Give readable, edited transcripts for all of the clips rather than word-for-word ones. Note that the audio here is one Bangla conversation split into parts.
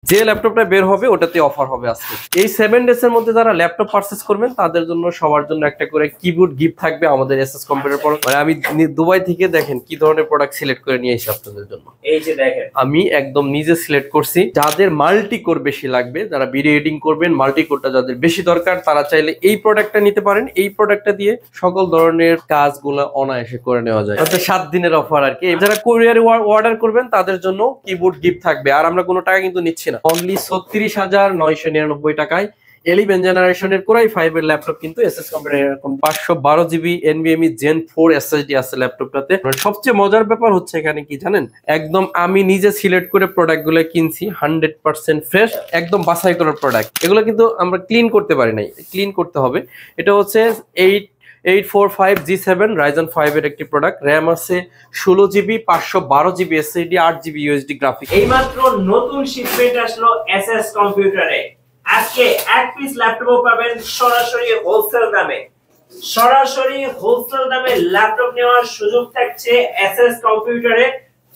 যে ল্যাপটপটা বের হবে ওটাতে অফার হবে আজকে। এই 7 ডেজ এর মধ্যে যারা ল্যাপটপ পারচেজ করবেন তাদের জন্য সবার জন্য একটা করে কিবোর্ড গিফট থাকবে আমাদের এসএস কম্পিউটার পর। মানে আমি দুবাই থেকে দেখেন কি ধরনের প্রোডাক্ট সিলেক্ট করে নিয়ে এসেছি আপনাদের জন্য। এই যে দেখেন আমি একদম নিজে সিলেক্ট করছি। যাদের মাল্টি কোর বেশি লাগবে, যারা ভিডিও এডিটিং করবেন, মাল্টি কোরটা যাদের বেশি দরকার তারা চাইলে এই প্রোডাক্টটা নিতে পারেন। এই প্রোডাক্টটা দিয়ে সকল ধরনের কাজগুলো অনায়াসে করে নেওয়া যায়। অর্থাৎ 7 দিনের অফার আর কি। যারা কুরিয়ারে অর্ডার করবেন তাদের জন্য কিবোর্ড গিফট থাকবে। আর আমরা কোনো টাকা কিন্তু নিচ্ছি না। অনলি ৩৬,৯৯৯ টাকায় 11 জেনারেশনের কোরাই 5 এর ল্যাপটপ কিন্তু এসএস কম্পিউটার এরকম 512 জিবি এনভিএমই জেন 4 এসএসডি আছে ল্যাপটপটাতে। সবচেয়ে মজার ব্যাপার হচ্ছে এখানে কি জানেন, একদম আমি নিজে সিলেক্ট করে প্রোডাক্টগুলো কিনছি, 100% ফ্রেশ, একদম বাছাই করার প্রোডাক্ট। এগুলো কিন্তু আমরা ক্লিন করতে পারি নাই, ক্লিন করতে হবে। এটা হচ্ছে 845G7 Ryzen 5 এর একটি প্রোডাক্ট। র্যাম আছে 16 GB, 512 GB SSD, 8 GB USD graphic. এইমাত্র নতুন শিপমেন্ট আসলো এসএস কম্পিউটারে। আজকে এক পিস ল্যাপটপ পাবেন সরাসরি হোলসেল দামে। সরাসরি হোলসেল দামে ল্যাপটপ নেওয়ার সুযোগ থাকছে এসএস কম্পিউটারে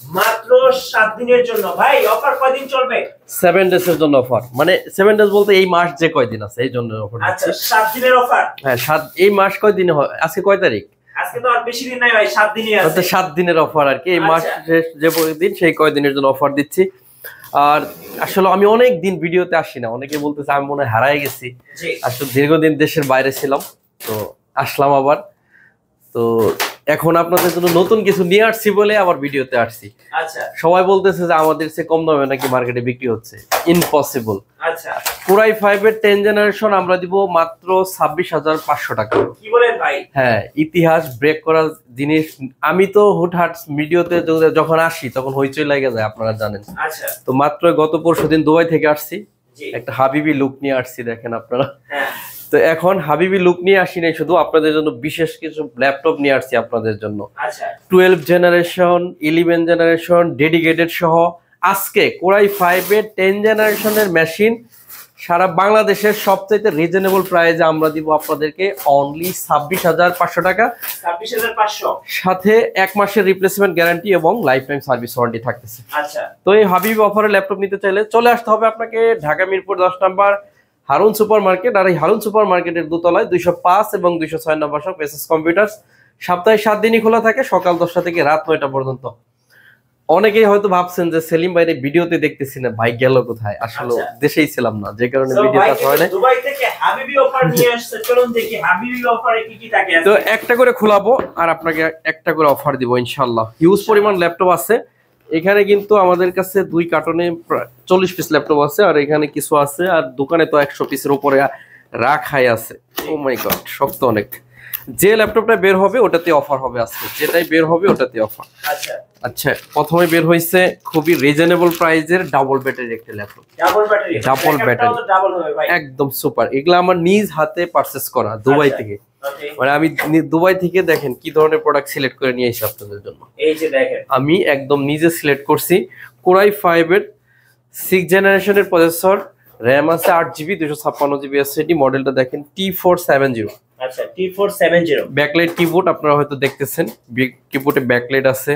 মাত্র 7 দিনের জন্য। ভাই অফার কয়দিন চলবে? 7 ডেজ এর জন্য অফার। মানে 7 ডেজ বলতে এই মাস যে কয়দিন আছে এই জন্য অফার। আচ্ছা 7 দিনের অফার। হ্যাঁ 7, এই মাস কয়দিন হয়? আজকে কয় তারিখ? আজকে তো আর বেশি দিন নাই ভাই, 7 দিনই আছে। 7 দিনের অফার আর কি। এই মাস যে দিন সেই কয়দিনের জন্য অফার দিচ্ছি। আর আসলে আমি অনেক দিন ভিডিওতে আসি না, অনেকে বলতেছে আমি মনে হয় হারাই গেছি। আসলে দীর্ঘদিন দেশের বাইরে ছিলাম, তো আসলাম আবার। তো এখন আপনাদের জন্য নতুন কিছু নিয়ে আসছি বলে আবার ভিডিওতে আসছি। আচ্ছা সবাই বলতেছে যে আমাদের চেয়ে কম দামে নাকি মার্কেটে বিক্রি হচ্ছে। ইম্পসিবল। আচ্ছা কোরাই 5 এর 10 জেনারেশন আমরা দিব মাত্র 26,500 টাকা। কি বলেন ভাই? হ্যাঁ, ইতিহাস ব্রেক করা জিনিস। আমি তো হুটহাট ভিডিওতে যখন আসি তখন হইচই লাগে যায়, আপনারা জানেন। আচ্ছা তো মাত্র গত পরশুদিন দুবাই থেকে আসছি, একটা হাবিবি লুক নিয়ে আসছি, দেখেন আপনারা। হ্যাঁ তো এখন হাবিবি লুক নিয়ে আসি নাই, শুধু আপনাদের জন্য বিশেষ কিছু ল্যাপটপ নিয়ে আসছি আপনাদের জন্য। আচ্ছা 12 জেনারেশন, 11 জেনারেশন ডেডিকেটেড সহ আজকে কোরাই 5 এর 10 জেনারেশনের মেশিন সারা বাংলাদেশের সবচেয়ে রিজনেবল প্রাইসে আমরা দিব আপনাদেরকে অনলি 26,500 টাকা। 26,500 সাথে 1 মাসের রিপ্লেসমেন্ট গ্যারান্টি এবং লাইফ টাইম সার্ভিস ওয়ারেন্টি থাকতেছে। আচ্ছা তো এই হাবিব অফারে ল্যাপটপ নিতে চাইলে চলে আসতে হবে আপনাকে ঢাকা মিরপুর 10 নম্বর হারুন সুপার মার্কেট। আর এই হারুন সুপার মার্কেটের দোতলায় 205 এবং 206 নম্বর শপ এসএস কম্পিউটার্স। সপ্তাহে 7 দিনই খোলা থাকে, সকাল 10টা থেকে রাত 9টা পর্যন্ত। অনেকেই হয়তো ভাবছেন যে সেলিম ভাই ভিডিওতে দেখতেছি না, ভাই গেল কোথায়? আসলে দেশেই ছিলাম না, যে কারণে ভিডিওটা হয় না। দুবাই থেকে হাবিবি অফার নিয়ে আসছে, চলুন দেখি হাবিবি অফারে কি কি থাকে। তো একটা করে খোলাবো আর আপনাকে একটা করে অফার দিব ইনশাআল্লাহ। হিউজ পরিমাণ ল্যাপটপ আছে এখানে, কিন্তু আমাদের কাছে 2 কার্টনে 40 পিস ল্যাপটপ আছে, আর এখানে কিছু আছে, আর দোকানে তো 100 পিসের উপরে রাখাই আছে। ও মাই গড, শক্ত অনেক। যে ল্যাপটপটা বের হবে ওটাতে অফার হবে আজকে, যেটাই বের হবে ওটাতে অফার। আচ্ছা আচ্ছা, প্রথমে বের হইছে খুবই রিজনেবল প্রাইজের ডাবল ব্যাটারি একটা ল্যাপটপ। ডাবল ব্যাটারি ডাবল হবে ভাই, একদম সুপার। এগুলা আমার নিজ হাতে পারচেজ করা দুবাই থেকে। মানে আমি দুবাই থেকে দেখেন কি ধরনের প্রোডাক্ট সিলেক্ট করে নিয়ে এসেছি আপনাদের জন্য। এই যে দেখেন আমি একদম নিজে সিলেক্ট করছি। কোরাই 5 এর 6 জেনারেশনের প্রসেসর, র্যাম আছে 8 জিবি, 256 জিবি এসএসডি। মডেলটা দেখেন T470। আচ্ছা T470 ব্যাকলাইট কিবোর্ড আপনারা হয়তো দেখতেছেন, কিবোর্ডে ব্যাকলাইট আছে,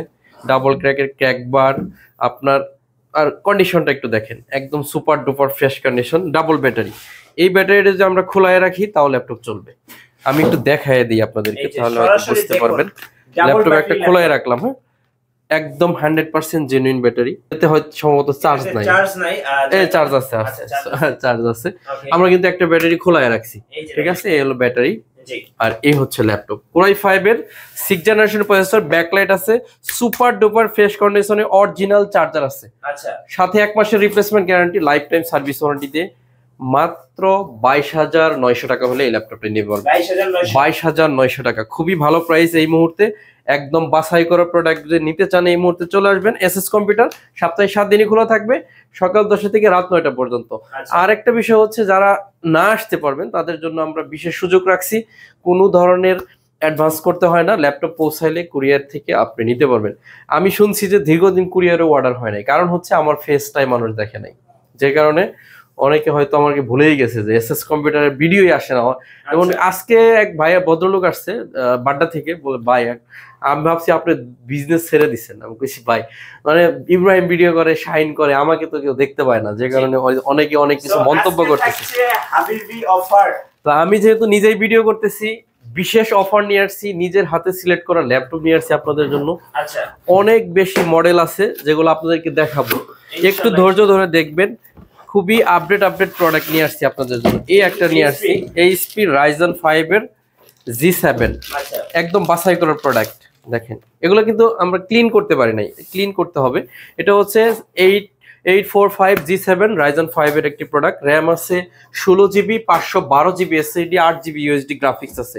ডাবল ক্র্যাকের ক্র্যাক বার আপনার। আর কন্ডিশনটা একটু দেখেন, একদম super duper fresh condition. Double battery. এই ব্যাটারিটা যদি আমরা খোলায় রাখি তাহলে ল্যাপটপ চলবে। আমি একটু দেখায় দিই আপনাদেরকে, তাহলে বুঝতে পারবেন। ল্যাপটপ একটা খোলায় রাখলাম, হ্যাঁ, একদম 100% জেনুইন ব্যাটারি। এতে হয়তো সম্ভবত চার্জ নাই, চার্জ আছে, চার্জ আছে। আমরা কিন্তু একটা ব্যাটারি খোলায় রাখছি, ঠিক আছে। এই হলো ব্যাটারি, আর এই হচ্ছে ল্যাপটপ। কোরাই 5 এর 6 জেনারেশন প্রসেসর, ব্যাকলাইট আছে, সুপার ডুপার ফ্রেশ কন্ডিশনে অরিজিনাল চার্জার আছে। আচ্ছা সাথে 1 মাসের replacement guarantee, lifetime service ওয়ারেন্টিতে মাত্র 22,900 টাকা হলে এই ল্যাপটপটা নিতে পারবেন। 22,900 টাকা, খুবই ভালো প্রাইস এই মুহূর্তে। একদম বাছাই করা প্রোডাক্ট যদি নিতে চান এই মুহূর্তে চলে আসবেন এসএস কম্পিউটার। সপ্তাহে 7 দিনই খোলা থাকবে, সকাল 10টা থেকে রাত 9টা পর্যন্ত। আর একটা বিষয় হচ্ছে, যারা না আসতে পারবেন তাদের জন্য আমরা বিশেষ সুযোগ রাখছি। কোনো ধরনের অ্যাডভান্স করতে হয় না, ল্যাপটপ পৌঁছাইলে কুরিয়ার থেকে আপনি নিতে পারবেন। আমি শুনছি যে দীর্ঘদিন কুরিয়ারে অর্ডার হয় নাই, কারণ হচ্ছে আমার ফেসটাই মানুষ দেখে নাই, যে কারণে অনেকে হয়তো আমাকে ভুলেই গেছে যে এসএস কম্পিউটারের ভিডিওই আসে না। এবং আজকে এক ভাইয়া ভদ্রলোক আসছে বাড্ডা থেকে, বলে ভাই আমি ভাবছি আপনি বিজনেস ছেড়ে দিচ্ছেন। আমি কইছি ভাই মানে ইব্রাহিম ভিডিও করে, শাইন করে, আমাকে তো কেউ দেখতে পায় না, যে কারণে অনেকে অনেক কিছু মন্তব্য করতেছে। তো আমি যেহেতু নিজেই ভিডিও করতেছি, বিশেষ অফার নিয়ে আসছি, নিজের হাতে সিলেক্ট করা ল্যাপটপ নিয়ে আসছি আপনাদের জন্য। অনেক বেশি মডেল আছে যেগুলো আপনাদেরকে দেখাবো, একটু ধৈর্য ধরে দেখবেন। খুবই আপডেট প্রোডাক্ট নিয়ে আসছি আপনাদের জন্য। এই একটা নিয়ে আসছি এইচপি Ryzen 5 এর G7, একদম বাছাই করার প্রোডাক্ট। দেখেন এগুলো কিন্তু আমরা ক্লিন করতে পারি নাই, ক্লিন করতে হবে। এটা হচ্ছে 845 G7 Ryzen 5 এর একটি প্রোডাক্ট। র্যাম আছে 16GB, 512GB SSD, 8GB USD graphics আছে।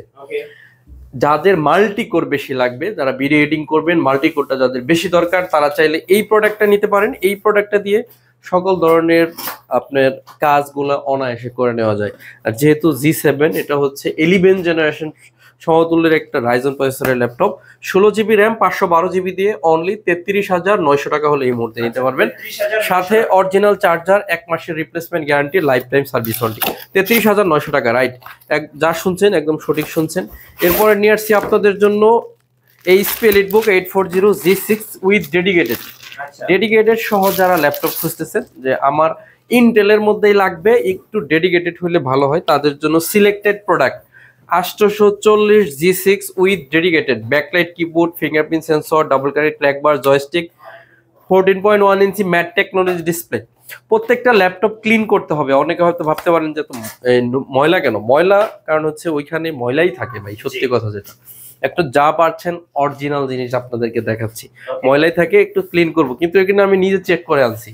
যাদের মাল্টি কোর বেশি লাগবে, যারা ভিডিও এডিটিং করবেন, মাল্টি কোরটা যাদের বেশি দরকার, তারা চাইলে এই প্রোডাক্টটা নিতে পারেন। এই প্রোডাক্টটা দিয়ে সকল ধরনের আপনার কাজগুলো অনায়াসে করে নেওয়া যায়। আর যেহেতু G7 এটা হচ্ছে 11 জেনারেশন সমতুল্যের একটা রাইজন প্রসেসরের ল্যাপটপ, 16GB র্যাম, 512GB দিয়ে অনলি 33,900 টাকা হলে এই মুহূর্তে নিতে পারবেন। সাথে অরিজিনাল চার্জার, 1 মাসের replacement guarantee, lifetime service warranty. 33,900 টাকা, রাইট? যা শুনছেন একদম সঠিক শুনছেন। এরপরে নিয়ে আসছি আপনাদের জন্য HP EliteBook 840 G6 with dedicated সহ যারা ল্যাপটপ খুঁজতেছেন যে আমার ইন্টেলের মধ্যেই লাগবে, একটু ডেডিকেটেড হলে ভালো হয়, তাদের জন্য selected product 840 G6 with dedicated backlight keyboard, fingerprint sensor, double caret black bar, joystick, 14.1 inch matte technology display. প্রত্যেকটা ল্যাপটপ ক্লিন করতে হবে। অনেকে হয়তো ভাবতে পারেন যে তো ময়লা কেন? ময়লা কারণ হচ্ছে ওইখানে ময়লাই থাকে ভাই, সত্যি কথা যেটা। একটু যা পারছেন অরিজিনাল জিনিস আপনাদেরকে দেখাচ্ছি, ময়লাই থাকে, একটু ক্লিন করব। কিন্তু এখানে আমি নিজে চেক করে আনছি,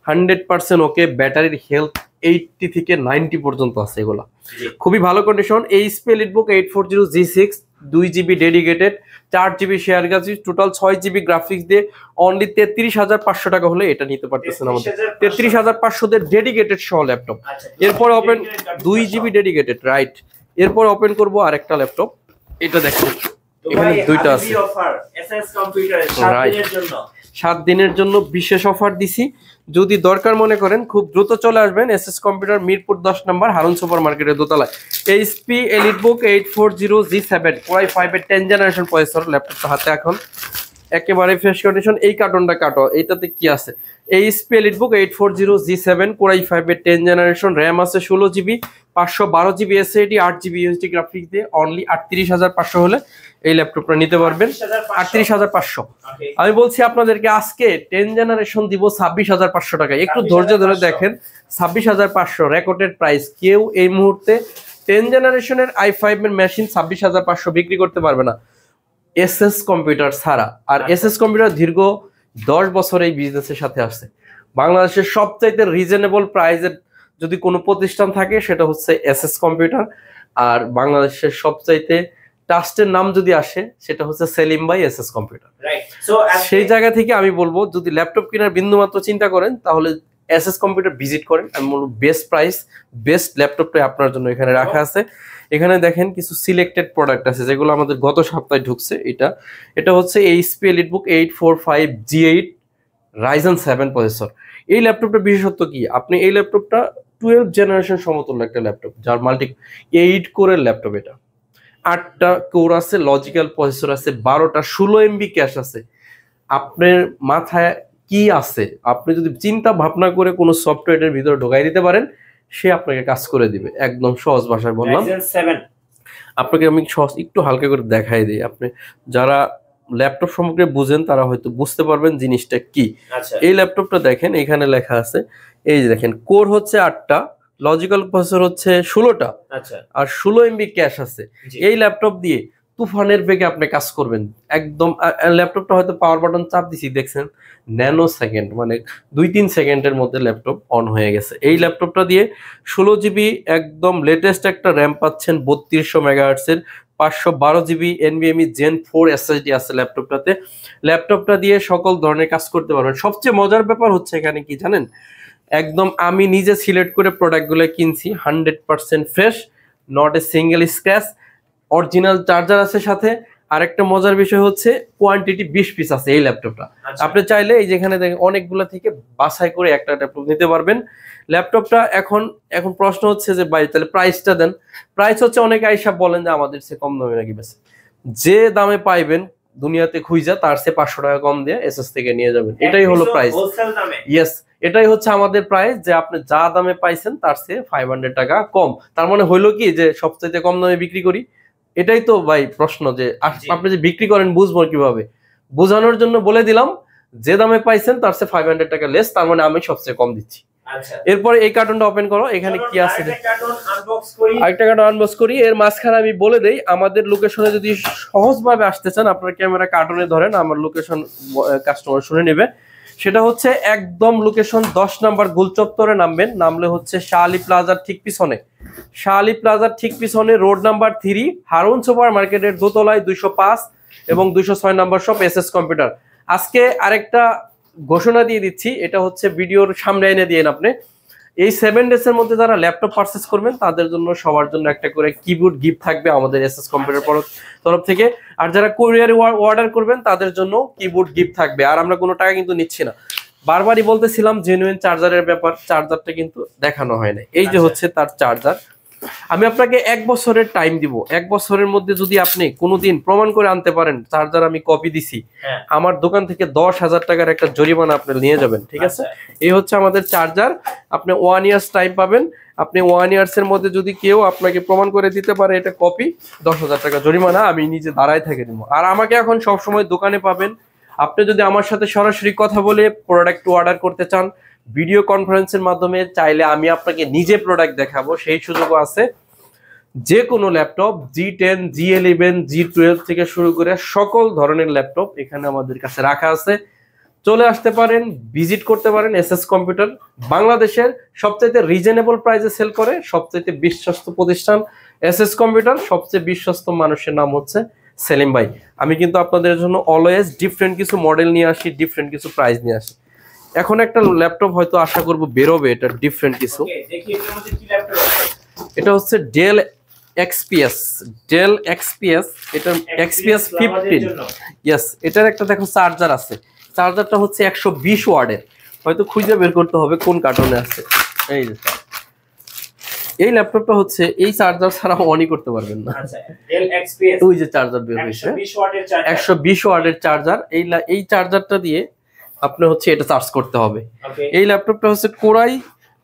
100% ওকে। ব্যাটারির হেলথ 80 থেকে 90 পর্যন্ত আছে, এগুলা খুবই ভালো condition. HP EliteBook 840 G6 2GB dedicated, 4GB share graphics, total 6GB graphics দিয়ে অনলি 33,500 টাকা হলে এটা নিতে পারতেছেন আমাদের। 33,500 দের ডেডিকেটেড সহ ল্যাপটপ। এরপর ওপেন 2GB ডেডিকেটেড, রাইট? এরপর ওপেন করব আরেকটা ল্যাপটপ, এটা দেখুন এখানে দুইটা আছে। 7 দিনের জন্য বিশেষ অফার দিছি। যদি দরকার মনে করেন খুব দ্রুত চলে আসবেন এসএস কম্পিউটার, মিরপুর 10 নম্বর, হারুন সুপার মার্কেটের দোতলায়। HP EliteBook 840 G7 Core i5 এর 10 জেনারেশন প্রসেসর ল্যাপটপটা হাতে এখন একেবারে ফ্রেশ কন্ডিশন। এই কার্টনটা কাটো, এইটাতে কি আছে? HP EliteBook 840 G7 Core i5 এর 10 জেনারেশন, র্যাম আছে 16GB, 512GB SSD, 8GB USD graphics দিয়ে অনলি 38,500 হলে এই ল্যাপটপটা নিতে পারবেন। 38,500। আমি বলছি আপনাদেরকে আজকে 10 জেনারেশন দিব 26,500 টাকায়। একটু ধৈর্য ধরে দেখেন, 26,500 রেকর্ডেড প্রাইস। কেউ এই মুহূর্তে 10 জেনারেশনের i5 এর মেশিন 26,500 বিক্রি করতে পারবে না এসএস কম্পিউটার ছাড়া। আর এসএস কম্পিউটার দীর্ঘ 10 বছর এই বিজনেসের সাথে আসছে। বাংলাদেশের সবচাইতে রিজনেবল প্রাইসের যদি কোনো প্রতিষ্ঠান থাকে সেটা হচ্ছে এসএস কম্পিউটার। আর বাংলাদেশের সবচাইতে ট্রাস্টের নাম যদি আসে সেটা হচ্ছে সেলিম ভাই এসএস কম্পিউটার। সেই জায়গা থেকে আমি বলবো যদি ল্যাপটপ কেনার বিন্দুমাত্র চিন্তা করেন তাহলে এসএস কম্পিউটার ভিজিট করেন। আমি বলবো বেস্ট প্রাইস, বেস্ট ল্যাপটপটা আপনার জন্য এখানে রাখা আছে। এখানে দেখেন কিছু সিলেক্টেড প্রোডাক্ট আছে যেগুলো আমাদের গত সপ্তাহে ঢুকছে। এটা হচ্ছে HP EliteBook 845 G8 Ryzen 7 processor. এই ল্যাপটপটা বিশেষত্ব কি? আপনি এই ল্যাপটপটা 12 জেনারেশন সমতুল্য একটা ল্যাপটপ, যার মাল্টি 8 কোরের ল্যাপটপ। এটা 8টা কোর আছে, লজিক্যাল প্রসেসর আছে, 12টা 16 MB ক্যাশ আছে। আপনার মাথায় কি আছে, আপনি যদি চিন্তা ভাবনা করে কোনো সফটওয়্যারের ভিতরে ঢোকাই দিতে পারেন, সে আপনাকে কাজ করে দিবে। একদম সহজ ভাষায় বললাম। আপনাকে আমি একটু হালকা করে দেখাই দিই। আপনি যারা ল্যাপটপ সম্পর্কে বুঝেন তারা হয়তো বুঝতে পারবেন জিনিসটা কি। এই ল্যাপটপটা দেখেন, এখানে লেখা আছে, এই যে দেখেন, কোর হচ্ছে 8টা, লজিক্যাল প্রসেসর হচ্ছে 16টা, আর 16 MB ক্যাশ আছে। এই ল্যাপটপ দিয়ে তুফানের বেগে আপনি কাজ করবেন। একদম ল্যাপটপটা হয়তো পাওয়ার বাটন চাপ দিছি, দেখছেন ন্যানো সেকেন্ড, মানে 2-3 সেকেন্ডের মধ্যে ল্যাপটপ অন হয়ে গেছে। এই ল্যাপটপটা দিয়ে 16GB একদম লেটেস্ট একটা র্যাম পাচ্ছেন, 3200 MHz এর, 512GB NVMe Gen 4 SSD আছে ল্যাপটপটাতে। ল্যাপটপটা দিয়ে সকল ধরনের কাজ করতে পারবেন। সবচেয়ে মজার ব্যাপার হচ্ছে এখানে কি জানেন, একদম আমি নিজে সিলেক্ট করে প্রোডাক্টগুলো কিনছি, 100% fresh, not a single scratch, original charger আছে সাথে, আরেকটা মজার বিষয় হচ্ছে কোয়ান্টিটি 20 পিস আছে এই ল্যাপটপটা। আপনি চাইলে এই যেখানে দেখেন অনেকগুলো থেকে বাছাই করে একটা ল্যাপটপ নিতে পারবেন। ল্যাপটপটা এখন প্রশ্ন হচ্ছে যে ভাই তাহলে প্রাইসটা দেন। প্রাইস হচ্ছে অনেকে আইসা বলেন যে আমাদের চেয়ে কম দামে নাকি বেশি, যে দামে পাইবেন দুনিয়াতে খুঁজা তার চেয়ে 500 টাকা কম দিয়ে এসএস থেকে নিয়ে যাবেন, এটাই হলো প্রাইস। ইয়েস, এটাই হচ্ছে আমাদের প্রাইস, যে আপনি যা দামে পাইছেন তার চেয়ে 500 টাকা কম। তার মানে হইলো কি যে সবচেয়ে কম দামে বিক্রি করি, এটাই তো ভাই প্রশ্ন, যে আপনি যে বিক্রি করেন বুঝবো কিভাবে? বোঝানোর জন্য বলে দিলাম যে দামে পাইছেন তার চেয়ে 500 টাকা লেস, তার মানে আমি সবচেয়ে কম দিচ্ছি। এরপরে এই কার্টুনটা ওপেন করো, এখানে কি আছে আরেকটা কার্টুন আনবক্স করি। এর মাঝখানে আমি বলে দেই আমাদের লোকেশনে যদি সহজভাবে আসতে চান আপনার ক্যামেরা কার্টুনে ধরেন, আমার লোকেশন কাস্টমার শুনে নেবে। সেটা হচ্ছে একদম লোকেশন 10 নম্বর গোলচত্বরে নামবেন, নামলে হচ্ছে শাহ আলী প্লাজার ঠিক পিছনে, শাহ আলী প্লাজার ঠিক পিছনে রোড নাম্বার 3 হারুন সুপার মার্কেটের দোতলায় 205 এবং 206 নম্বর শপ এসএস কম্পিউটার। আজকে আরেকটা ঘোষণা দিয়ে দিচ্ছি, এটা হচ্ছে ভিডিওর সামনে এনে দিয়েন আপনি। এই 7 ডেজ এর মধ্যে যারা ল্যাপটপ পারচেস করবেন তাদের জন্য সবার জন্য একটা করে কিবোর্ড গিফট থাকবে আমাদের এসএস কম্পিউটার তরফ থেকে। আর যারা কুরিয়ারে অর্ডার করবেন তাদের জন্য কিবোর্ড গিফট থাকবে। আর আমরা কোনো টাকা কিন্তু নিচ্ছি না। বারবারই বলতেছিলাম জেনুইন চার্জারের ব্যাপার, চার্জারটা কিন্তু দেখানো হয় না। এই যে হচ্ছে তার চার্জার। আমি আপনাকে 1 বছরের টাইম দিব। 1 বছরের মধ্যে যদি আপনি কোনোদিন প্রমাণ করে আনতে পারেন চার্জার আমি কপি দিছি, আমার দোকান থেকে 10,000 টাকার একটা জরিমানা আপনি নিয়ে যাবেন, ঠিক আছে? এই হচ্ছে আমাদের চার্জার। আপনি 1 ইয়ার্স টাইম পাবেন। আপনি 1 ইয়ার্স এর মধ্যে যদি কেউ আপনাকে প্রমাণ করে দিতে পারে এটা কপি, 10,000 টাকা জরিমানা আমি নিজে দাঁড়ায় থেকে দেবো। আর আমাকে এখন সবসময় দোকানে পাবেন। আপনি যদি আমার সাথে সরাসরি কথা বলে প্রোডাক্ট অর্ডার করতে চান, ভিডিও কনফারেন্সের মাধ্যমে চাইলে আমি আপনাকে নিজে প্রোডাক্ট দেখাবো, সেই সুযোগও আছে। যে কোনো ল্যাপটপ G10, G11, G12 থেকে শুরু করে সকল ধরনের ল্যাপটপ এখানে আমাদের কাছে রাখা আছে। চলে আসতে পারেন, ভিজিট করতে পারেন। এসএস কম্পিউটার বাংলাদেশের সবচাইতে রিজনেবল প্রাইসে সেল করে, সবচাইতে বিশ্বস্ত প্রতিষ্ঠান এসএস কম্পিউটার। সবচেয়ে বিশ্বস্ত মানুষের নাম হচ্ছে সেলিম ভাই। আমি কিন্তু আপনাদের জন্য অলওয়েজ ডিফারেন্ট কিছু মডেল নিয়ে আসি, ডিফারেন্ট কিছু প্রাইস নিয়ে আসি। এখন একটা ল্যাপটপ হয়তো আশা করব বেরোবে, এটা ডিফারেন্ট কিছু। এটা হচ্ছে ডেল XPS, ডেল XPS, এটা XPS 15। ইয়েস, এটার একটা দেখো চার্জার আছে। চার্জারটা হচ্ছে 120 ওয়াটের, হয়তো খুঁজে বের করতে হবে কোন কার্টুনে আছে। এই যে এই ল্যাপটপটা হচ্ছে এই চার্জার ছাড়া অনই করতে পারবেন না। আচ্ছা, ডেল XPS ওই যে চার্জার বের হইছে 120 ওয়াটের চার্জার। এই চার্জারটা দিয়ে আপনি হচ্ছে এটা চার্জ করতে হবে। এই ল্যাপটপটা হচ্ছে কোরাই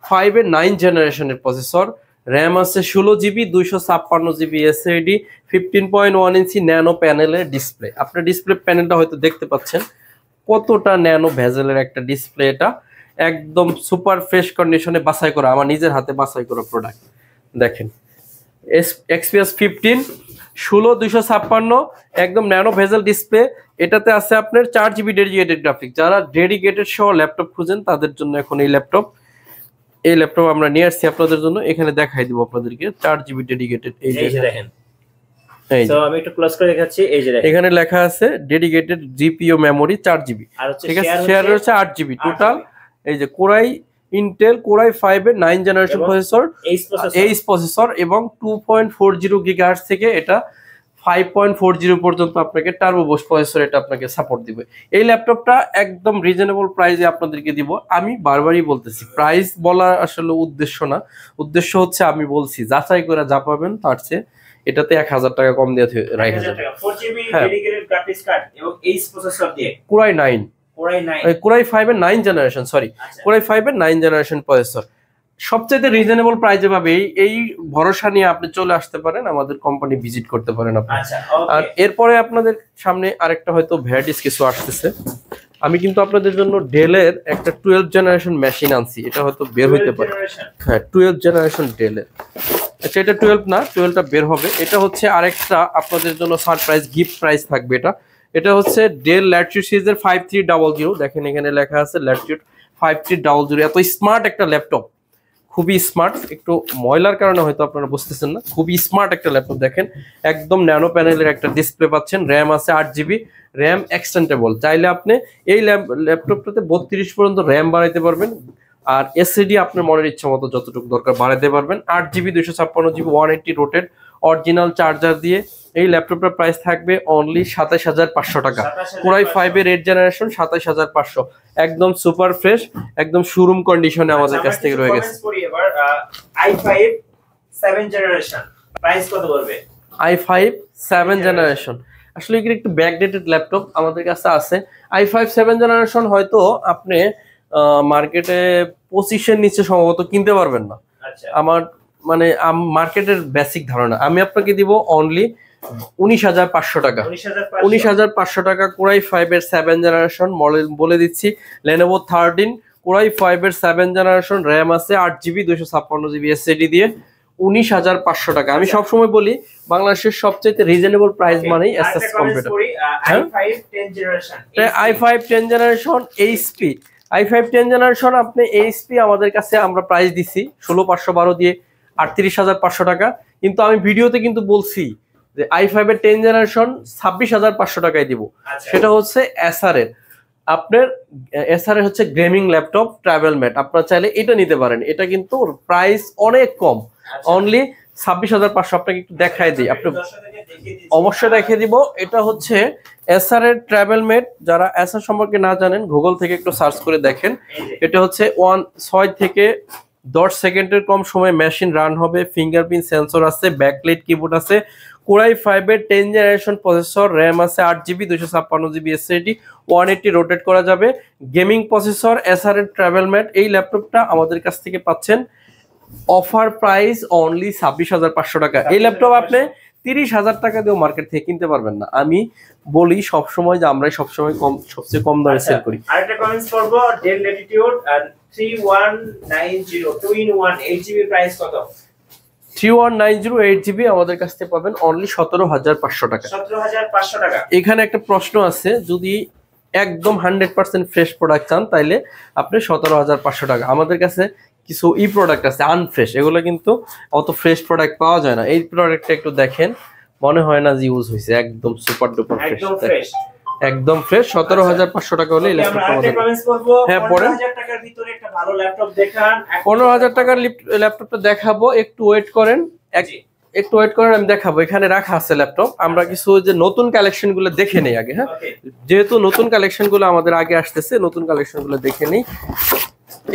5 এর 9 জেনারেশনের প্রসেসর, র্যাম আছে 16 জিবি, 256 জিবি এসএসডি, 15.1 ইঞ্চি ন্যানো প্যানেলের ডিসপ্লে। আপনার ডিসপ্লে প্যানেলটা হয়তো দেখতে পাচ্ছেন কতটা ন্যানো ভেজেলের একটা ডিসপ্লে। এটা একদম সুপার ফ্রেশ কন্ডিশনে বাছাই করা, আমার নিজের হাতে বাছাই করা প্রোডাক্ট। দেখেন XPS 15 16 256 একদম ন্যানো ভেজেল ডিসপ্লে। এটাতে আছে আপনার 4 জিবি ডেডিকেটেড গ্রাফিক। যারা ডেডিকেটেড সহ ল্যাপটপ খুঁজেন তাদের জন্য এখন এই ল্যাপটপ আমরা নিয়ে আসছি আপনাদের জন্য। এখানে দেখাই দিব আপনাদেরকে 4 জিবি ডেডিকেটেড। এই যে দেখেন, সো আমি একটু ক্লোজ করে দেখাচ্ছি। এই যে দেখেন এখানে লেখা আছে ডেডিকেটেড জিপিইউ মেমরি 4 জিবি, ঠিক আছে? শেয়ার হচ্ছে 8 জিবি টোটাল। এই যে কোরাই ইন্টেল কোরাই 5 এর 9 জেনারেশন প্রসেসর, এইচ প্রসেসর এবং 2.40 গিগাহার্টজ থেকে এটা 5.40 পর্যন্ত আপনাকে টার্বো বুস্ট প্রসেসর এটা আপনাকে সাপোর্ট দিবে। এই ল্যাপটপটা একদম রিজনেবল প্রাইসে আপনাদেরকে দিব। আমি বারবারই বলতেছি প্রাইস বলা আসলে উদ্দেশ্য না, উদ্দেশ্য হচ্ছে আমি বলছি যাচাই করে যা পাবেন তার চেয়ে এটাতে 1000 টাকা কম দিয়ে রাখা যাবে। 4GB ডেডিকেটেড গ্রাফিক্স কার্ড এবং এইচ প্রসেসর দিয়ে কোরাই 5 এর 9 জেনারেশন, সরি কোরাই 5 এর 9 জেনারেশন প্রসেসর সবচেয়ে রিজনেবল প্রাইসে পাবে। এই ভরসা নিয়ে আপনি চলে আসতে পারেন, আমাদের কোম্পানি ভিজিট করতে পারেন আপনি। আর এরপরে আপনাদের সামনে আরেকটা হয়তো ভ্যারাইটিস কিছু আসতেছে। আমি কিন্তু আপনাদের জন্য ডেলের একটা 12 জেনারেশন মেশিন আনছি, এটা হয়তো বের হইতে পারে। হ্যাঁ, 12 জেনারেশন ডেলের। আচ্ছা, এটা 12 না, 12টা বের হবে। এটা হচ্ছে আরেকটা আপনাদের জন্য সারপ্রাইজ গিফট প্রাইস থাকবে। এটা হচ্ছে ডেল ল্যাটিটিউড সিরিজের 5300। দেখেন এখানে লেখা আছে ল্যাটিটিউড 5300। এত স্মার্ট একটা ল্যাপটপ, খুবই স্মার্ট। একটু ময়লার কারণে হয়তো আপনারা বুঝতেছেন না, খুবই স্মার্ট একটা ল্যাপটপ। দেখেন একদম ন্যানো প্যানেলের একটা ডিসপ্লে পাচ্ছেন, র্যাম আছে 8 জিবি, র্যাম এক্সটেন্ডেবল। চাইলে আপনি এই ল্যাপটপটাতে 32 পর্যন্ত র্যাম বাড়াইতে পারবেন। আর এসএসডি আপনার মনের ইচ্ছা মতো যতটুকু দরকার বাড়াইতে পারবেন। 8 জিবি 256 জিবি 180 রোটেড অরিজিনাল চার্জার দিয়ে। এই ল্যাপটপটার প্রাইস থাকবে অনলি 27500 টাকা। কোরাই 5 এর 8 জেনারেশন 27500, একদম সুপার ফ্রেশ, একদম শোরুম কন্ডিশনে আমাদের কাছ থেকে রয়ে গেছে। এবার i5 7 জেনারেশন প্রাইস কত পড়বে? i5 7 জেনারেশন আসলে এগুলো একটু ব্যাকডেটেড ল্যাপটপ আমাদের কাছে আছে। i5 7 জেনারেশন হয়তো আপনি মার্কেটে 25 এর নিচে সম্ভবত কিনতে পারবেন না। আচ্ছা, আমার মানে মার্কেটের বেসিক ধারণা। আমি আপনাকে দিব অনলি 19500 টাকা। 19500 টাকা কোরাই 5 এর 7 জেনারেশন মডেল বলে দিচ্ছি। Lenovo 13 কোরাই 5 এর 7 জেনারেশন, র‍্যাম আছে 8GB 256GB এসএসডি দিয়ে 19500 টাকা। আমি সব সময় বলি বাংলাদেশের সবচেয়ে রিজনেবল প্রাইস মানেই SS computer. i5 10 generation, i5 10 generation HP, i5 10 generation আপনি এইচপি আমাদের কাছে আমরা প্রাইস দিছি 16512 দিয়ে 38500 টাকা। কিন্তু আমি ভিডিওতে কিন্তু বলছি যে i5 এর 10 জেনারেশন 26500 টাকায় দিব। সেটা হচ্ছে এসআর এর, আপনার এসআর এর হচ্ছে গেমিং ল্যাপটপ ট্রাভেল ম্যাট, আপনারা চাইলে এটা নিতে পারেন। এটা কিন্তু প্রাইস অনেক কম, অনলি 26500। আপনাকে একটু দেখাই দিই, আপনি অবশ্যই দেখিয়ে দিব। এটা হচ্ছে এসআর এর ট্রাভেল মেট। যারা এসআর সম্পর্কে না জানেন গুগল থেকে একটু সার্চ করে দেখেন। এটা হচ্ছে 6 থেকে 10 সেকেন্ডের কম সময় মেশিন রান হবে, ফিঙ্গারপ্রিন্ট সেন্সর আছে, ব্যাকলাইট কিবোর্ড আছে, কোরাই 5 এর 10 জেনারেশন প্রসেসর, র‍্যাম আছে 8GB 256GB এসএসডি, 180 রোটেট করা যাবে, গেমিং প্রসেসর, এসআর এর ট্রাভেল ম্যাট। এই ল্যাপটপটা আমাদের কাছ থেকে পাচ্ছেন অফার প্রাইস অনলি 26500 টাকা। এই ল্যাপটপ আপনি 30000 টাকা দিয়েও মার্কেট থেকে কিনতে পারবেন না। আমি বলি সব সময় যে আমরাই সবসময় সবচেয়ে কম দামে সেল করি। আরেকটা কমেন্টস করব, del Latitude 3190 2 in 1 8GB price কত? 3190 8GB আমাদের কাছ থেকে পাবেন অনলি 17500 টাকা। 17500 টাকা। এখানে একটা প্রশ্ন আছে, যদি একদম 100% ফ্রেশ প্রোডাক্ট চান তাইলে আপনি 17500 টাকা। আমাদের কাছে কিছু প্রোডাক্ট আছে আনফ্রেশ, এগুলো কিন্তু অত ফ্রেশ প্রোডাক্ট পাওয়া যায় না। এই প্রোডাক্টটা একটু দেখেন, মনে হয় না যে ইউজ হয়েছে, একদম সুপার ডুপার ফ্রেশ, একদম ফ্রেশ। 17500 টাকা হলে এই ল্যাপটপটা আমাদের। হ্যাঁ, 15000 টাকার ভিতরে একটা ভালো ল্যাপটপ দেখান। 15000 টাকার ল্যাপটপটা দেখাবো, একটু ওয়েট করেন, একটু ওয়েট করেন, আমি দেখাবো। এখানে রাখা আছে ল্যাপটপ। আমরা কিছু যে নতুন কালেকশন গুলো দেখে নেই আগে। হ্যাঁ, যেহেতু নতুন কালেকশন গুলো আমাদের আগে আসতেছে, নতুন কালেকশন গুলো দেখে নেই।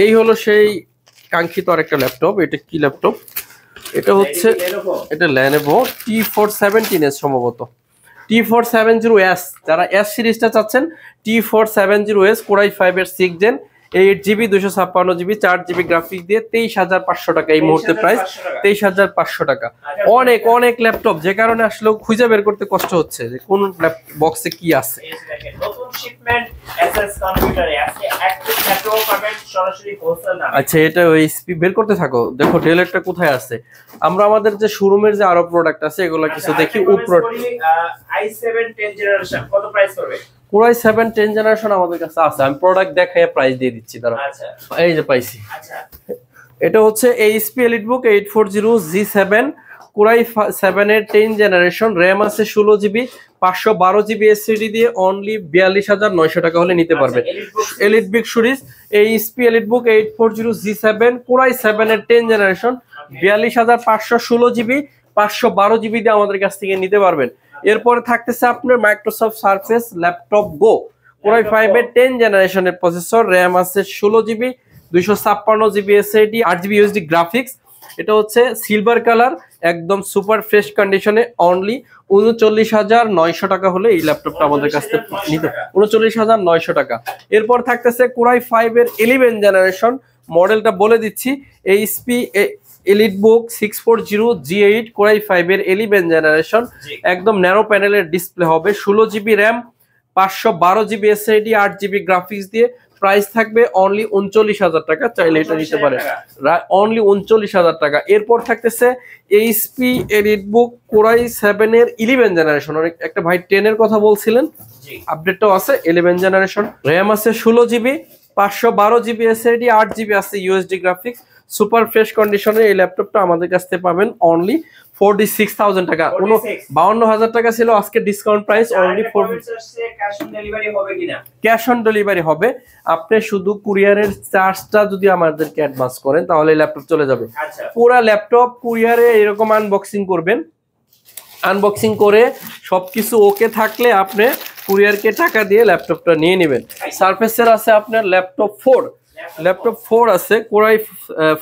এই হলো সেই কাঙ্ক্ষিত আরেকটা ল্যাপটপ। এটা কি ল্যাপটপ? এটা হচ্ছে এটা Lenovo T417S সম্ভবত, T470S। যারা S সিরিজটা চাচ্ছেন T470S কোরাই 5 এর 6 gen, 8GB 256GB 4GB graphics দিয়ে 23500 টাকা এই মুহূর্তে প্রাইস, 23500 টাকা। অনেক অনেক ল্যাপটপ, যে কারণে আসলে খুঁজে বের করতে কষ্ট হচ্ছে যে কোন বক্সে কি আছে। নতুন শিপমেন্ট এসএস কম্পিউটারে আজকে অ্যাক্টিভ ল্যাপটপ পাবেন সরাসরি হোলসেল দামে। আচ্ছা, এটা ওই স্পিড বের করতে থাকো, দেখো ডেলেরটা কোথায় আছে। আমরা আমাদের যে শোরুমের যে আরো প্রোডাক্ট আছে এগুলো কিছু দেখি। i7 10 জেনারেশন কত প্রাইস করবে? কোরাই 7 10 জেনারেশন আমাদের কাছে আছে, আমি প্রোডাক্ট দেখায় প্রাইস দিয়ে দিচ্ছি। দাঁড়াও, আচ্ছা এই যে পাইছি। আচ্ছা, এটা হচ্ছে HP EliteBook 840G7 কোরাই 7 এর 10 জেনারেশন, র‍্যাম আছে 16GB 512GB এসএসডি দিয়ে অনলি 42900 টাকা হলে নিতে পারবেন। EliteBook series HP EliteBook 840G7 core i 7 এর 10 জেনারেশন 42516GB 512GB দিয়ে আমাদের কাছ থেকে নিতে পারবেন। এরপরে থাকতেছে আপনার মাইক্রোসফট সারফেস ল্যাপটপ গো কোরাই 5 এর 10 জেনারেশনের প্রসেসর, র‍্যাম আছে 16GB 256GB SSD 8GB USD graphics. এটা হচ্ছে সিলভার কালার, একদম সুপার ফ্রেশ কন্ডিশনে অনলি 39900 টাকা হলে এই ল্যাপটপটা আমাদের কাছ থেকে নিতে, 39900 টাকা। এরপর থাকতেছে কোরাই 5 এর 11 জেনারেশন, মডেলটা বলে দিচ্ছি HP EliteBook 640G8 কোরাই 5 এর 11 জেনারেশন, একদম ন্যারো প্যানেলের ডিসপ্লে হবে, 16GB RAM 512GB SSD 8GB graphics দিয়ে প্রাইস থাকবে অনলি 39000 টাকা। চাইলে এটা নিতে পারেন অনলি 39000 টাকা। এরপর থাকতেছে HP EliteBook কোরাই 7 এর 11 জেনারেশন, একটা ভাই 10 এর কথা বলছিলেন, আপডেটটাও আছে 11 জেনারেশন, র‍্যাম আছে 16GB 512GB এসএসডি 8GB আছে ইউএসডি গ্রাফিক্স, সুপার ফ্রেশ কন্ডিশনে এই ল্যাপটপটা আমাদের কাছ থেকে পাবেন অনলি 46000 টাকা। 52000 টাকা ছিল, আজকে discount price only 450। Cash on delivery হবে কিনা? ক্যাশ অন ডেলিভারি হবে, আপনি শুধু কুরিয়ারের চার্জটা যদি আমাদেরকে অ্যাডভান্স করেন তাহলে ল্যাপটপ চলে যাবে। আচ্ছা, পুরো ল্যাপটপ কুরিয়ারে এরকম আনবক্সিং করবেন, আনবক্সিং করে সবকিছু ওকে থাকলে আপনি কুরিয়ারকে টাকা দিয়ে ল্যাপটপটা নিয়ে নেবেন। সারফেসের আছে আপনার ল্যাপটপ 4 আছে কোরাই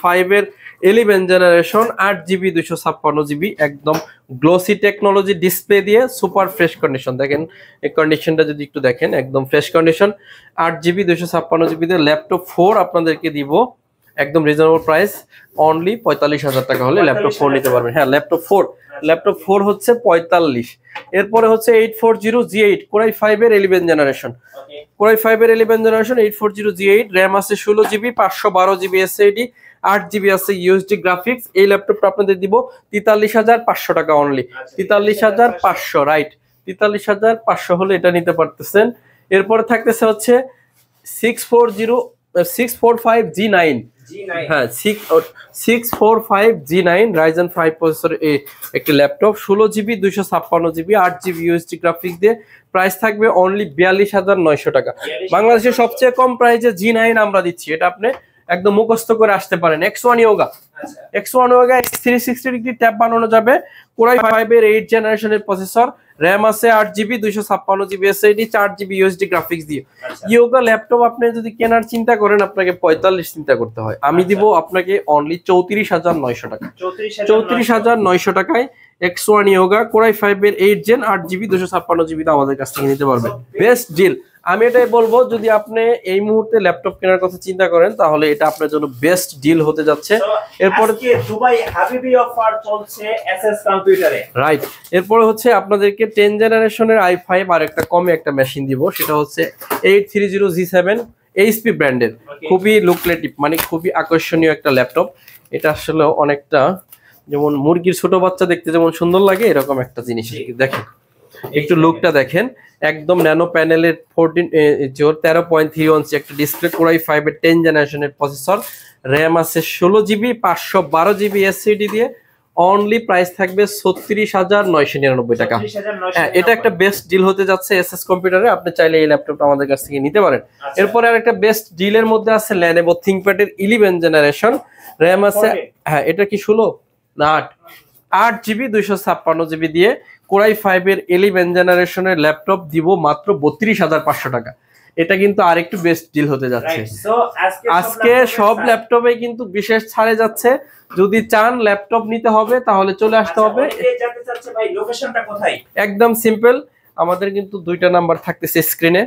5 এর 11 জেনারেশন 8GB 256GB একদম গ্লোসি টেকনোলজি ডিসপ্লে দিয়ে সুপার ফ্রেশ কন্ডিশন। দেখেন এই কন্ডিশনটা যদি একটু দেখেন একদম ফ্রেশ কন্ডিশন 8GB 256GB দিয়ে ল্যাপটপ 4 আপনাদেরকে দিব একদম রিজনেবল প্রাইস অনলি 45,000 টাকা হলে ল্যাপটপ 4 নিতে পারবেন। হ্যাঁ ল্যাপটপ 4 হচ্ছে 45। এরপরে হচ্ছে 840G8 কোরাই 5 এর 11 জেনারেশন কোরাই 5 এর 11 জেনারেশন 840G8 র্যাম আছে 16GB 512GB এসএসডি 8GB আছে ইউএসডি গ্রাফিক্স। এই ল্যাপটপটা আপনাদের দিব 43,500 টাকা অনলি 43,500 রাইট 43,500 হলে এটা নিতে পারতেছেন। এরপরে থাকতেছে হচ্ছে 645G9 হ্যাঁ 645G9 Ryzen 5 প্রসেসর একটি laptop 16GB 256GB 8GB USD graphics দিয়ে প্রাইস থাকবে অনলি 42,900 টাকা। বাংলাদেশের সবচেয়ে কম প্রাইসে G9 আমরা দিচ্ছি, এটা আপনি একদম মুখস্থ করে আসতে পারেন। X1 Yoga X360 degree tab বানানো যাবে কোরাই 5 এর 8 জেনারেশনের প্রসেসর র‍্যাম আছে 8GB 256GB SSD 4GB USD graphics দিয়ে। ইয়োগা ল্যাপটপ আপনি যদি কেনার চিন্তা করেন আপনাকে 45 চিন্তা করতে হয়, আমি দিব আপনাকে অনলি 34,900 টাকা 34,900 টাকায় X1 Yoga কোরাই 5 এর 8 জেন 8GB 256GB আমাদের কাছ থেকে নিতে পারবেন। বেস্ট ডিল আমি এটাই বলবো, যদি আপনি এই মুহূর্তে ল্যাপটপ কেনার কথা চিন্তা করেন তাহলে এটা আপনার জন্য বেস্ট ডিল হতে যাচ্ছে। এরপরে দুবাই হাবিবি অফার চলছে এসএস কম্পিউটারে রাইট। এরপরে হচ্ছে আপনাদেরকে 10 জেনারেশনের i5 আর একটা কমে একটা মেশিন দিব, সেটা হচ্ছে 830G7 এইচপি ব্র্যান্ডের খুবই লুক্রেটিভ মানে খুবই আকর্ষণীয় একটা ল্যাপটপ। এটা আসলে অনেকটা যেমন মুরগির ছোট বাচ্চা দেখতে যেমন সুন্দর লাগে এরকম একটা জিনিস। দেখেন একটু লুকটা দেখেন, একদম ন্যানো প্যানেলের 13.3 একটা ডিসপ্লে কোরাই 5 এর 10 জেনারেশনের প্রসেসর র‍্যাম আছে 16GB 512GB এসএসডি দিয়ে অনলি প্রাইস থাকবে 36,999 টাকা। হ্যাঁ এটা একটা বেস্ট ডিল হতে যাচ্ছে এসএস কম্পিউটারে, আপনি চাইলে এই ল্যাপটপটা আমাদের কাছ থেকে নিতে পারেন। এরপরে আরেকটা বেস্ট ডিলের মধ্যে আছে Lenovo ThinkPad এর 11 জেনারেশন র‍্যাম আছে হ্যাঁ এটা কি 16 না 8GB 256GB দিয়ে কোরাই 5 এর 11 জেনারেশনের ল্যাপটপ দিব মাত্র 32,500 টাকা। এটা কিন্তু আরেকটু বেস্ট ডিল হতে যাচ্ছে। আজকে সব ল্যাপটপে কিন্তু বিশেষ ছাড়ে যাচ্ছে, যদি চান ল্যাপটপ নিতে হবে তাহলে চলে আসতে হবে। একদম সিম্পল, আমাদের কিন্তু দুইটা নাম্বার থাকতেছে স্ক্রিনে,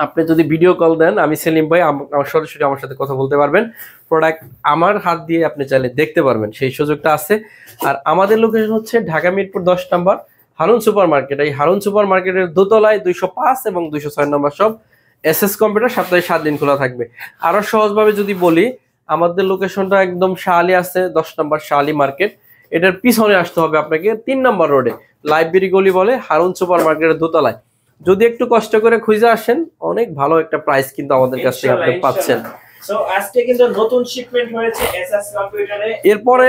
আপনি যদি ভিডিও কল দেন আমি সেলিম ভাই সরাসরি আমার সাথে কথা বলতে পারবেন, প্রোডাক্ট আমার হাত দিয়ে আপনি চাইলে দেখতে পারবেন, সেই সুযোগটা আছে। আর আমাদের লোকেশন হচ্ছে ঢাকা মিরপুর 10 নম্বর হারুন সুপার মার্কেট। এই হারুন সুপার মার্কেটের দোতলায় 205 এবং 206 নম্বর সব এসএস কম্পিউটার সপ্তাহে 7 দিন খোলা থাকবে। আরো সহজভাবে যদি বলি আমাদের লোকেশনটা একদম শাহালি আছে 10 নম্বর শাহালি মার্কেট, এটার পিছনে আসতে হবে আপনাকে 3 নম্বর রোডে লাইব্রেরি গলি বলে হারুন সুপার মার্কেটের দোতলায়। যদি একটু কষ্ট করে খুঁজে আসেন অনেক ভালো একটা প্রাইস কিন্তু আমাদের কাছ থেকে আপনি পাচ্ছেন। সো আজকে কিন্তু নতুন শিপমেন্ট হয়েছে এসএস কম্পিউটারে, এরপরে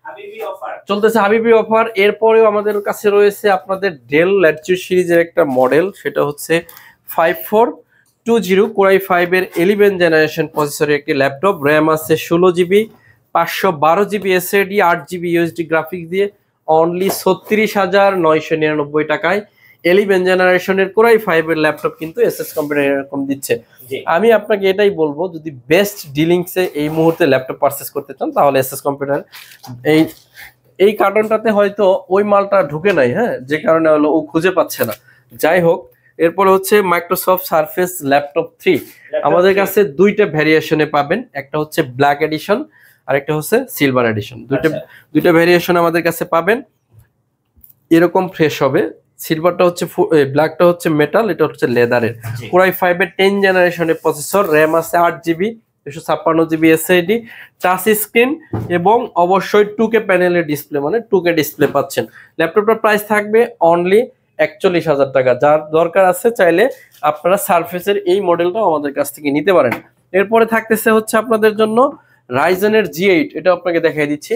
হাবিবি অফার চলতেছে হাবিবি অফার। এরপরেও আমাদের কাছে রয়েছে আপনাদের ডেল ল্যাটিটিউড সিরিজের একটা মডেল, সেটা হচ্ছে 5420 কোরাই 5 এর 11 জেনারেশন প্রসেসরের একটি ল্যাপটপ র‍্যাম আছে 16GB 512GB SSD 8GB USD graphics দিয়ে অনলি 36,999 টাকায় 11 জেনারেশনের কোরাই 5 এর ল্যাপটপ কিন্তু এসএস কম্পিউটার এরকম দিচ্ছে। আমি আপনাকে এটাই বলবো, যদি বেস্ট ডিলিংসে এই মুহূর্তে ল্যাপটপ পারচেজ করতে চান তাহলে এসএস কম্পিউটার এই কার্টনটাতে হয়তো ওই মালটা ঢুকে নাই, হ্যাঁ যে কারণে হলো ও খুঁজে পাচ্ছে না। যাই হোক, এরপরে হচ্ছে মাইক্রোসফট সারফেস ল্যাপটপ 3 আমাদের কাছে দুইটা ভ্যারিয়েশনে পাবেন, একটা হচ্ছে ব্ল্যাক এডিশন আর একটা হচ্ছে সিলভার এডিশন। দুইটা ভ্যারিয়েশন আমাদের কাছে পাবেন, এরকম ফ্রেশ হবে। সিলভারটা হচ্ছে ব্ল্যাকটা হচ্ছে মেটাল, এটা হচ্ছে লেদারের। কোরাই 5 এর 10 জেনারেশনের প্রসেসর র‍্যাম আছে 8GB 256GB SSD touch screen এবং অবশ্যই 2K প্যানেলের ডিসপ্লে মানে 2K ডিসপ্লে পাচ্ছেন। ল্যাপটপটার প্রাইস থাকবে অনলি 41,000 টাকা। যার দরকার আছে চাইলে আপনারা সারফেসের এই মডেলটাও আমাদের কাছ থেকে নিতে পারেন। এরপরে থাকতেছে হচ্ছে আপনাদের জন্য রাইজেনের G8, এটা আপনাকে দেখাই দিচ্ছি।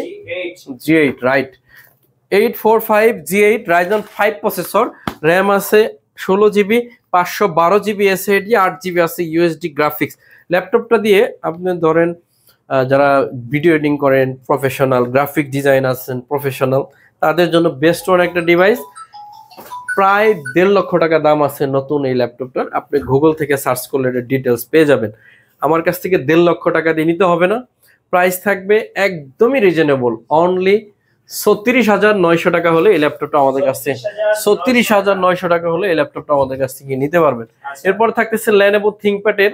G8 right 845G8 Ryzen 5 processor RAM আছে 16GB 512GB এসএসডি 8GB আছে ইউএসডি গ্রাফিক্স। ল্যাপটপটা দিয়ে আপনি ধরেন যারা ভিডিও এডিটিং করেন, প্রফেশনাল গ্রাফিক ডিজাইন আছেন প্রফেশনাল, তাদের জন্য বেস্ট ওয়ান একটা ডিভাইস। প্রায় 1.5 লক্ষ টাকা দাম আছে নতুন এই ল্যাপটপটার। আপনি গুগল থেকে সার্চ করলে এর ডিটেলস পেয়ে যাবেন। আমার কাছ থেকে 1.5 লক্ষ টাকা দিয়ে নিতে হবে না, প্রাইস থাকবে একদমই রিজনেবল, অনলি 36,900 টাকা হলে এই ল্যাপটপটা আমাদের কাছ থেকে 36,900 টাকা হলে এই ল্যাপটপটা আমাদের কাছ থেকে নিতে পারবেন। এরপর থাকতেছে Lenovo ThinkPad এর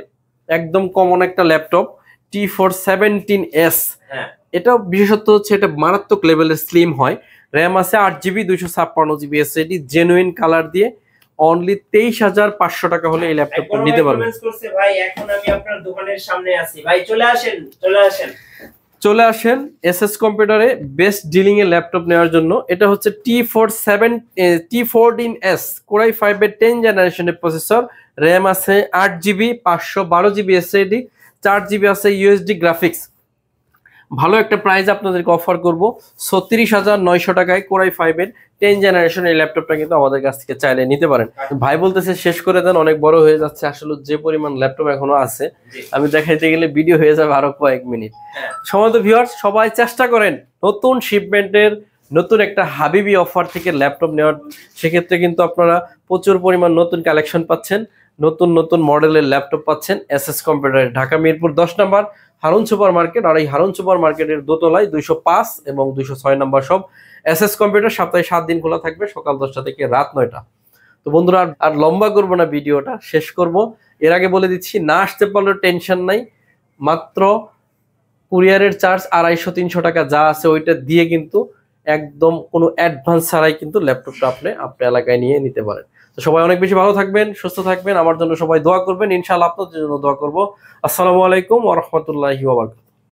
একদম কমন একটা ল্যাপটপ T417S। এটা বিশেষত্ব হচ্ছে এটা মারাত্মক লেভেলের স্লিম হয়, র্যাম আছে 8GB 256GB SSD, genuine colour দিয়ে অনলি 23,500 টাকা হলে এই ল্যাপটপটা নিতে পারবেন। ভাই এখন আমি আপনার দোকানের সামনে আছি, ভাই চলে আসেন এসএস কম্পিউটারে বেস্ট ডিলিং এর ল্যাপটপ নেওয়ার জন্য। এটা হচ্ছে T14S Core i5 এর 10 জেনারেশনের প্রসেসর, র্যাম আছে 8GB 512GB SSD, 4GB আছে ইউএসডি গ্রাফিক্স। ভালো একটা প্রাইস আপনাদেরকে অফার করব 36,900 টাকায় Core i5 এর 10 জেনারেশন এই ল্যাপটপটা কিন্তু আমাদের কাছ থেকে চাইলে নিতে পারেন। ভাই বলতেছে শেষ করে দেন, অনেক বড় হয়ে যাচ্ছে। আসলে যে পরিমাণ ল্যাপটপ এখনো আছে আমি দেখাইতে গেলে ভিডিও হয়ে যাবে আরো কয়েক মিনিট। সম্মানিত ভিউয়ার্স, সবাই চেষ্টা করেন নতুন শিপমেন্টের নতুন একটা হাবিবি অফার থেকে ল্যাপটপ নেওয়ার। সেক্ষেত্রে কিন্তু আপনারা প্রচুর পরিমাণ নতুন কালেকশন পাচ্ছেন, নতুন নতুন মডেলের ল্যাপটপ পাচ্ছেন এসএস কম্পিউটারে। ঢাকা মিরপুর 10 নম্বর হারুন সুপার মার্কেট, আর এই হারুন সুপার মার্কেটের দোতলায় 205 এবং 206 নম্বর সব এসএস কম্পিউটার। সপ্তাহে 7 দিন খোলা থাকবে, সকাল 10টা থেকে রাত 9টা। তো বন্ধুরা আর লম্বা করবো না, ভিডিওটা শেষ করব। এর আগে বলে দিচ্ছি, না আসতে পারলে টেনশন নাই, মাত্র কুরিয়ারের চার্জ 250-300 টাকা যা আছে ওইটা দিয়ে কিন্তু একদম কোনো অ্যাডভান্স ছাড়াই কিন্তু ল্যাপটপটা আপনি আপনার এলাকায় নিয়ে নিতে পারেন। তো সবাই অনেক বেশি ভালো থাকবেন, সুস্থ থাকবেন, আমার জন্য সবাই দোয়া করবেন, ইনশাআল্লাহ আপনাদের জন্য দোয়া করব। আসসালামু আলাইকুম ওয়া রাহমাতুল্লাহি ওয়া বারাকাতুহু।